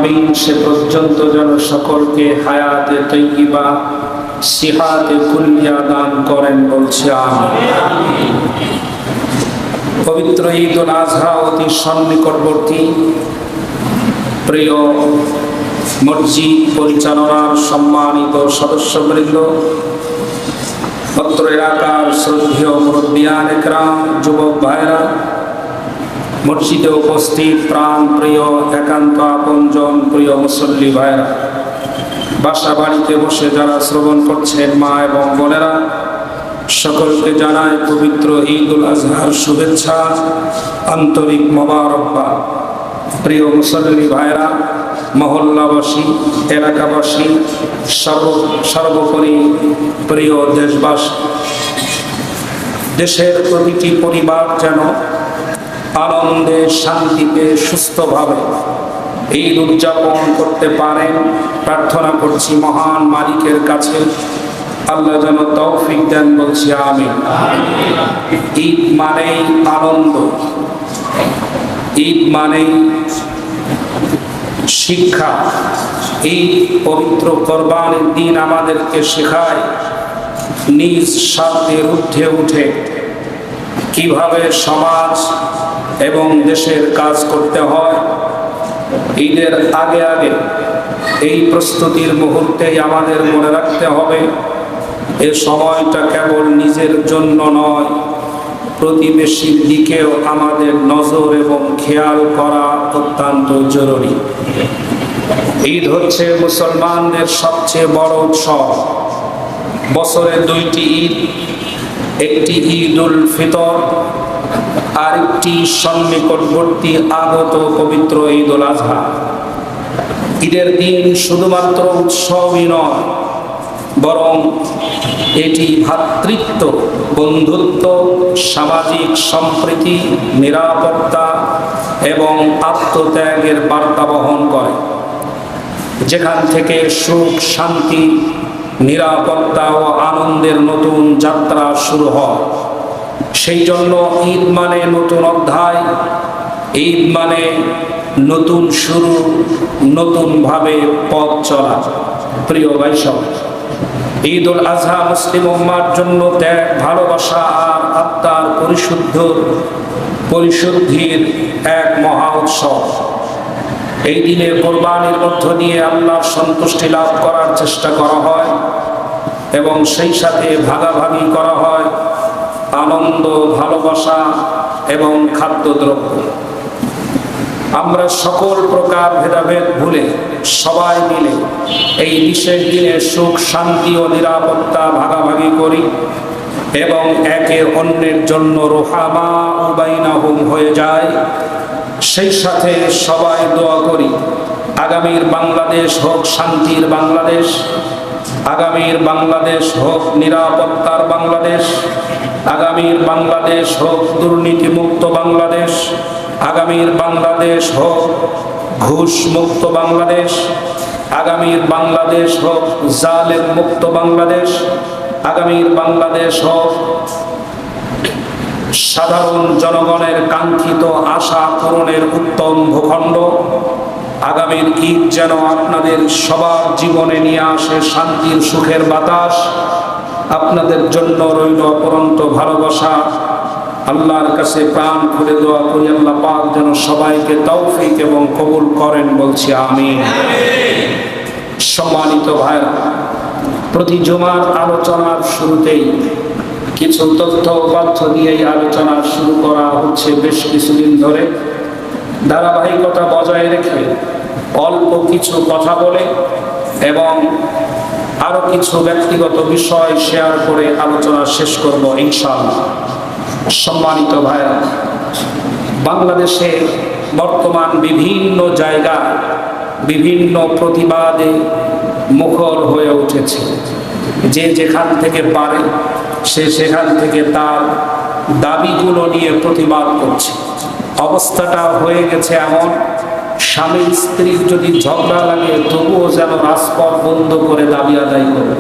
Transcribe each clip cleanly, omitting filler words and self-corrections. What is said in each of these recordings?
আমিন। সে পর্যন্ত যেন সকলকে হায়াতে তৈয়্যিবা সিহাতে কুল্লিয়া দান করেন, বলছি আমিন। পবিত্র ঈদ উল আজহা অতি সন্নিকটবর্তী। প্রিয় মসজিদ পরিচালনার সম্মানিত সদস্যবৃন্দ, অত্র এলাকার শ্রদ্ধেয় মুরব্বিয়ান একরাম, যুবক ভাইরা, মসজিদে উপস্থিত প্রাণ প্রিয় একান্ত আপনজন প্রিয় মুসল্লি ভাইরা, বাসা বাড়িতে বসে যারা শ্রবণ করছেন মা এবং বোনেরা, সকলকে জানায় পবিত্র ঈদ উল আজহার শুভেচ্ছা, আন্তরিক মোবারকবাদ। প্রিয় মুসল্লি ভাইরা, মহল্লাবাসী, এলাকাবাসী, সর্বোপরি প্রিয় দেশবাসী, দেশের প্রতিটি পরিবার যেন আনন্দে শান্তিতে সুস্থভাবে ঈদ উদযাপন করতে পারেন, প্রার্থনা করছি মহান মালিকের কাছে। আল্লাহ যেন তৌফিক দেন, বলছি আমিন। ঈদ মানেই আনন্দ, ঈদ মানেই শিক্ষা। এই পবিত্র কোরবানির দিন আমাদেরকে শেখায় নিজ স্বার্থের ঊর্ধ্বে উঠে কিভাবে সমাজ এবং দেশের কাজ করতে হয়। ঈদের আগে আগে এই প্রস্তুতির মুহূর্তেই আমাদের মনে রাখতে হবে এ সময়টা কেবল নিজের জন্য নয়, প্রতিবেশীর দিকেও আমাদের নজর এবং খেয়াল করা অত্যন্ত জরুরি। ঈদ হচ্ছে মুসলমানদের সবচেয়ে বড় উৎসব। বছরে দুইটি ঈদ, একটি ঈদ উল ফিতর, আরেকটি সন্নিকটবর্তী আগত পবিত্র ঈদ উল আজহা। ঈদের দিন শুধুমাত্র উৎসবই নয়, বরং এটি ভ্রাতৃত্ব, বন্ধুত্ব, সামাজিক সম্প্রীতি, নিরাপত্তা এবং আত্মত্যাগের বার্তা বহন করে, যেখান থেকে সুখ, শান্তি, নিরাপত্তা ও আনন্দের নতুন যাত্রা শুরু হয়। সেই জন্য ঈদ মানে নতুন অধ্যায়, ঈদ মানে নতুন শুরু, নতুনভাবে পথ চলা। প্রিয় ভাইসব, ঈদ উল আজহা মুসলিম উম্মার জন্য ত্যাগ, ভালোবাসা আর আত্মার পরিশুদ্ধির এক মহা উৎসব। এই দিনে কোরবানির মধ্য দিয়ে আল্লাহর সন্তুষ্টি লাভ করার চেষ্টা করা হয় এবং সেই সাথে ভাগাভাগি করা হয় আনন্দ, ভালোবাসা এবং খাদ্যদ্রব্য। আমরা সকল প্রকার ভেদাভেদ ভুলে সবাই মিলে এই বিশেষ দিনে সুখ, শান্তি ও নিরাপত্তা ভাগাভাগি করি এবং একে অন্যের জন্য রুহামা বাইনাহুম হয়ে যায়। সেই সাথে সবাই দোয়া করি আগামীর বাংলাদেশ হোক শান্তির বাংলাদেশ, আগামীর বাংলাদেশ হোক নিরাপত্তার বাংলাদেশ, আগামীর বাংলাদেশ হোক দুর্নীতিমুক্ত বাংলাদেশ, আগামীর বাংলাদেশ হোক ঘুষ মুক্ত বাংলাদেশ, আগামীর বাংলাদেশ হোক জালেম মুক্ত বাংলাদেশ, আগামীর বাংলাদেশ হোক সাধারণ জনগণের কাঙ্ক্ষিত আশা পূরণের উত্তম ভূখণ্ড। আগামীর ঈদ যেন আপনাদের সবার জীবনে নিয়ে আসে শান্তির, সুখের বাতাস। আপনাদের জন্য রইল অপরন্ত ভালোবাসা। আল্লাহর কাছে প্রাণ খুলে দোয়া করি আল্লাহ পাক যেন সবাইকে তৌফিক এবং কবুল করেন, বলছি আমিন। সম্মানিত ভাইরা, প্রতি জুমার আলোচনার শুরুতেই কিছু তথ্য উপাত্ত দিয়েই আলোচনা শুরু করা হচ্ছে। বেশ কিছুদিন ধরে ধারাবাহিকতা বজায় রেখে অল্প কিছু কথা বলে এবং আরো কিছু ব্যক্তিগত বিষয় শেয়ার করে আলোচনা শেষ করব ইনশাআল্লাহ। সম্মানিত ভাইরা, বাংলাদেশে বর্তমান বিভিন্ন জায়গায় বিভিন্ন প্রতিবাদে মুখর হয়ে উঠেছে। যে যেখান থেকে পারে সে সেখান থেকে তার দাবিগুলো নিয়ে প্রতিবাদ করছে। অবস্থাটা হয়ে গেছে এমন, স্বামী স্ত্রীর যদি ঝগড়া লাগে তবুও যেন রাজপথ বন্ধ করে দাবি আদায় করবে।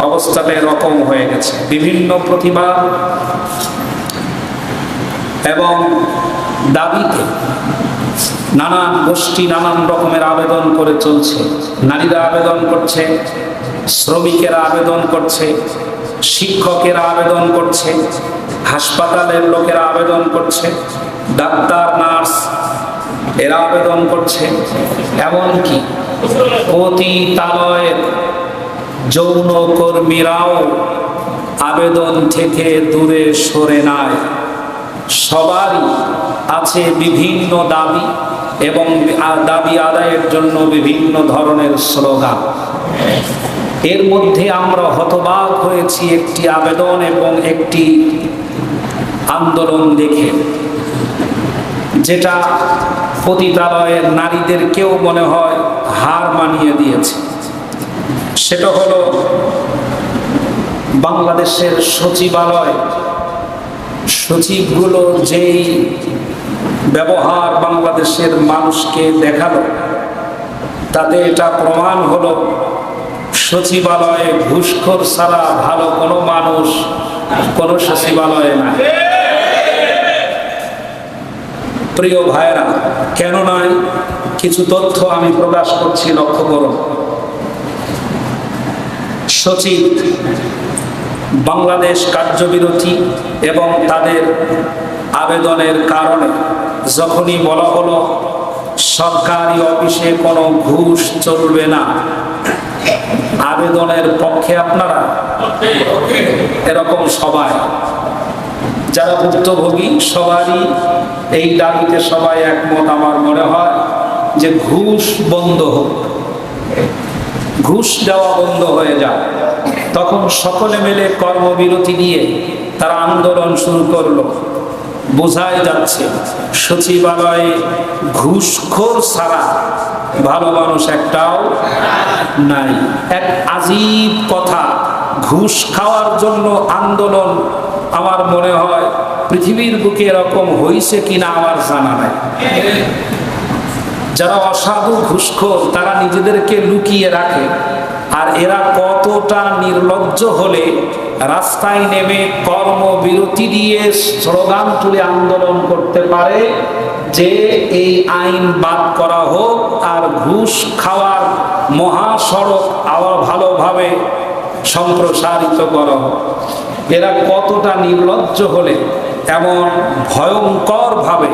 অবস্থাটা এরকম হয়ে গেছে। বিভিন্ন প্রতিবাদ এবং দাবিতে নানান গোষ্ঠী নানান রকমের আবেদন করে চলছে। নারীরা আবেদন করছে, শ্রমিকেরা আবেদন করছে, শিক্ষকেরা আবেদন করছে, হাসপাতালের লোকেরা আবেদন করছে, ডাক্তার নার্স এরা আবেদন করছে, এমনকি পতিতালয়ের যৌন কর্মীরাও আবেদন থেকে দূরে সরে নাই। সবারই আছে বিভিন্ন দাবি এবং দাবি আদায়ের জন্য বিভিন্ন ধরনের স্লোগান। এর মধ্যে আমরা হতবাক হয়েছি একটি আবেদন এবং একটি আন্দোলন দেখে, যেটা পতিতালয়ের নারীদেরকেও মনে হয় হার মানিয়ে দিয়েছে। সেটা হলো বাংলাদেশের সচিবালয়, সচিবগুলো যেই ব্যবহার বাংলাদেশের মানুষকে দেখালো, তাতে এটা প্রমাণ হলো সচিবালয়ে ঘুষখোর ছাড়া ভালো কোনো মানুষ কোনো সচিবালয়ে নাই। প্রিয় ভাইরা, কেন নয়, কিছু তথ্য আমি প্রকাশ করছি, লক্ষ্য করুন। সচিব বাংলাদেশ কার্যবিরতি এবং তাদের আবেদনের কারণে যখনই বলা হলো সরকারি অফিসে কোনো ঘুষ চলবে না, আবেদনের পক্ষে আপনারা এরকম সবাই যারা ভুক্তভোগী সবারই এই দাবিতে সবাই একমত। আমার মনে হয় যে ঘুষ বন্ধ হোক, ঘুষ দেওয়া বন্ধ হয়ে যায়। তখন সকলে মিলে কর্মবিরতি দিয়ে তারা আন্দোলন শুরু করলো। বোঝাই যাচ্ছে সচিবালয়ে ঘুষখোর ছাড়া ভালো মানুষ একটাও নাই। এক আজীব কথা, ঘুষ খাওয়ার জন্য আন্দোলন আমার মনে হয় পৃথিবীর বুকে এরকম হয়েছে কিনা আমার জানা নাই। যারা অসাধু ঘুষখোর তারা নিজেদেরকে লুকিয়ে রাখে, আর এরা কতটা নির্লজ্জ হলে রাস্তায় নেমে কর্মবিরতি দিয়ে স্লোগান তুলে আন্দোলন করতে পারে যে এই আইন বাদ করা হোক আর ঘুষ খাওয়ার মহাসড়ক আবার ভালোভাবে সম্প্রসারিত করা হোক। এরা কতটা নির্লজ্জ হলে এমন ভয়ঙ্কর ভাবে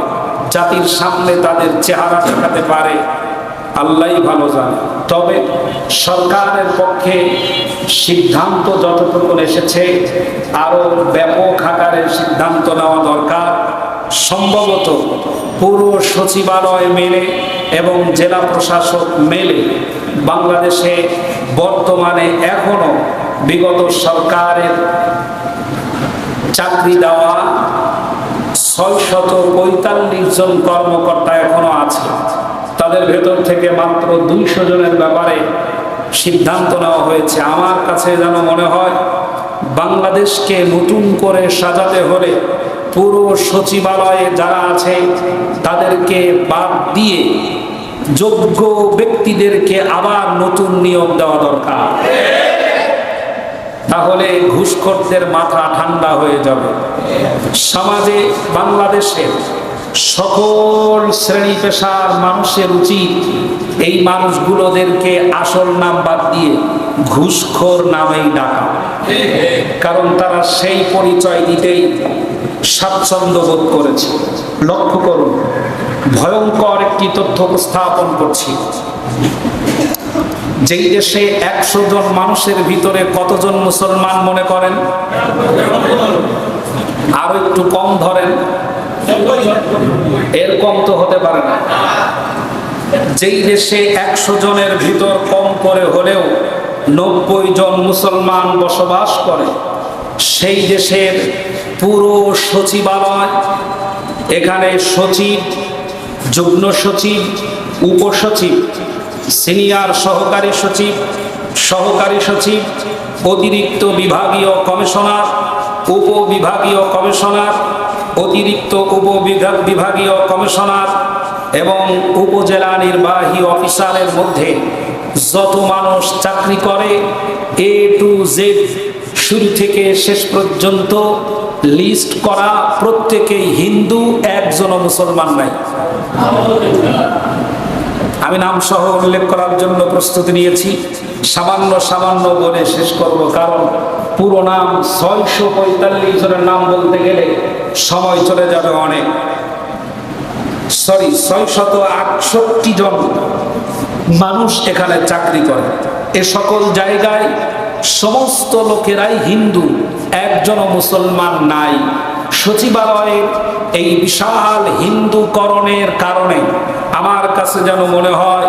জাতির সামনে তাদের চেহারা দেখাতে পারে, আল্লাহই ভালো জানে। তবে সরকারের পক্ষে সিদ্ধান্ত যতটুকু এসেছে আরো ব্যাপক আকারে সিদ্ধান্ত নেওয়া দরকার। সম্ভবত পুরো সচিবালয় মেলে এবং জেলা প্রশাসক মেলে বাংলাদেশে বর্তমানে এখনো বিগত সরকারের চাকরি দেওয়া 645 জন কর্মকর্তা এখনো আছে। তাদের ভেতর থেকে মাত্র 200 জনের ব্যাপারে সিদ্ধান্ত নেওয়া হয়েছে। আমার কাছে যেন মনে হয় বাংলাদেশকে নতুন করে সাজাতে হলে পুরো সচিবালয়ে যারা আছে তাদেরকে বাদ দিয়ে যোগ্য ব্যক্তিদেরকে আবার নতুন নিয়োগ দেওয়া দরকার। তাহলে ঘুষখোরদের মাথা ঠান্ডা হয়ে যাবে। সমাজে বাংলাদেশের সকল শ্রেণী পেশার মানুষের উচিত এই মানুষগুলোদেরকে আসল নাম বাদ দিয়ে ঘুষখোর নামেই ডাকা, কারণ তারা সেই পরিচয় দিতেই স্বাচ্ছন্দ্য বোধ করেছে। লক্ষ্য করুন, ভয়ঙ্কর একটি তথ্য উপস্থাপন করছি। যেই দেশে 100 জন মানুষের ভিতরে কতজন মুসলমান মনে করেন? আরো একটু কম ধরেন, এর কম তো হতে পারে না। যেই দেশে 100 জনের ভিতর কম করে হলেও 90 জন মুসলমান বসবাস করে, সেই দেশের পুরো সচিবালয়, এখানে সচিব, যুগ্ম সচিব, উপসচিব, সিনিয়র সহকারী সচিব, সহকারী সচিব, অতিরিক্ত বিভাগীয় কমিশনার, উপবিভাগীয় কমিশনার, অতিরিক্ত উপবিভাগীয় কমিশনার এবং উপজেলা নির্বাহী অফিসারের মধ্যে যত মানুষ চাকরি করে A to Z, শুরু থেকে শেষ পর্যন্ত লিস্ট করা প্রত্যেকেই হিন্দু, একজনও মুসলমান নাই। আমি নাম সহ উল্লেখ করার জন্য প্রস্তুতি নিয়েছি, সামান্য সামান্য বলে শেষ করব, কারণ পুরো নাম 645 জনের নাম বলতে গেলে সময় চলে যাবে অনেক। 668 জন মানুষ এখানে চাকরি করে। এ সকল জায়গায় সমস্ত লোকেরাই হিন্দু, একজনও মুসলমান নাই। সচিবালয়ে এই বিশাল হিন্দুকরণের কারণে আমার কাছে যেন মনে হয়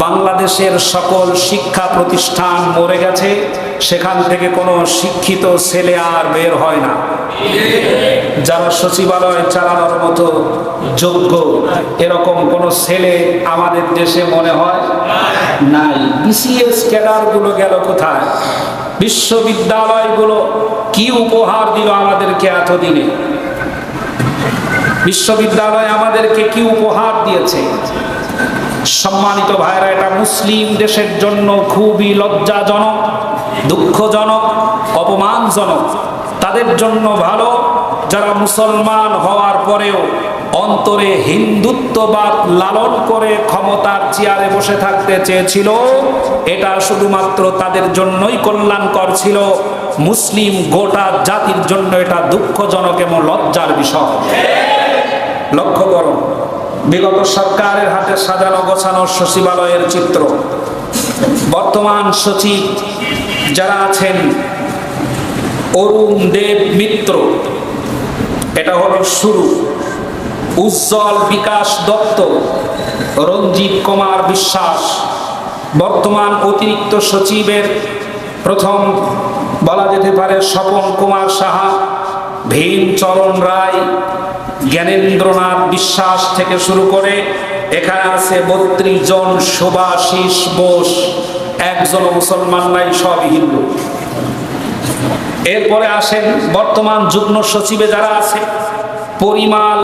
বাংলাদেশের সকল শিক্ষা প্রতিষ্ঠান মরে গেছে, সেখান থেকে কোনো শিক্ষিত ছেলে আর বের হয় না। যারা সচিবালয় চালানোর মতো যোগ্য এরকম কোনো ছেলে আমাদের দেশে মনে হয় নাই। বিসিএস ক্যাডারগুলো গেল কোথায়? বিশ্ববিদ্যালয়গুলো কি উপহার দিল আমাদেরকে এতদিনে? বিশ্ববিদ্যালয় আমাদেরকে কি উপহার দিয়েছে? সম্মানিত ভাইরা, এটা মুসলিম দেশের জন্য খুবই লজ্জাজনক, দুঃখজনক, অপমানজনক। তাদের জন্য ভালো যারা মুসলমান হওয়ার পরেও অন্তরে হিন্দুত্ববাদ লালন করে ক্ষমতার চেয়ারে বসে থাকতে চেয়েছিল। এটা শুধুমাত্র তাদের জন্যই কল্যাণকর ছিল। মুসলিম গোটা জাতির জন্য এটা দুঃখজনক এবং লজ্জার বিষয়। লক্ষ্য করুন, বিগত সরকারের হাতে সাজানো গোছানো সচিবালয়ের চিত্র। বর্তমান সচিব যারা আছেন, অরুণ দেব মিত্র, এটা হলো শুরু। উজ্জ্বল বিকাশ দত্ত, রঞ্জিত কুমার বিশ্বাস। বর্তমান অতিরিক্ত সচিবের প্রথম বলা যেতে পারে স্বপন কুমার সাহা, ভীমচরণ রায়, জ্ঞানেন্দ্রনাথ বিশ্বাস থেকে শুরু করে এখানে আছে 32 জন। শুভাশিস বোস, একজন মুসলমান নাই, সব হিন্দু। এরপরে আসেন বর্তমান যুগ্ম সচিবে যারা আছে, পরিমাল